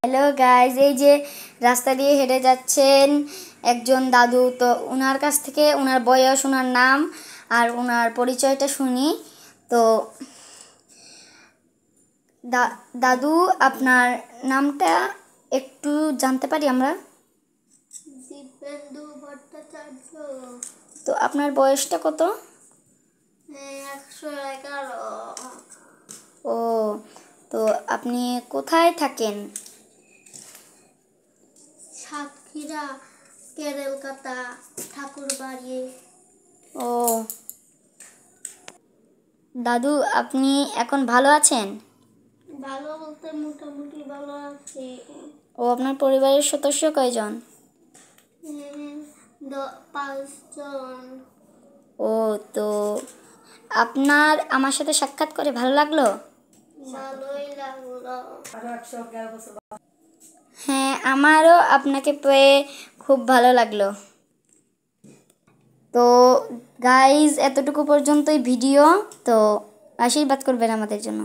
Hello guys, এই যে রাস্তা দিয়ে হেঁটে যাচ্ছেন একজন দাদু। তো ওনার কাছ থেকে ওনার বয়স, ওনার নাম আর ওনার পরিচয়টা শুনি। তো দাদু, আপনার নামটা একটু জানতে পারি আমরা? দিব্যেন্দু ভট্টাচার্য। তো আপনার বয়সটা কত? 111। ও, তো আপনি কোথায় থাকেন? সাতক্ষীরা, কেরেলকাতা, ঠাকুরবাড়ি। ও দাদু, আপনি এখন ভালো আছেন? ভালো বলতে মোটামুটি ভালো আছি। ও, আপনার পরিবারের সদস্য কয়জন? 5 জন। ও, তো আপনার আমার সাথে সাক্ষাৎ করে ভালো লাগলো। ভালোই লাগলো। হ্যাঁ, আমারও আপনাকে পেয়ে খুব ভালো লাগলো। তো গাইজ, এতটুকু পর্যন্তই ভিডিও। তো আশীর্বাদ করবেন আমাদের জন্য।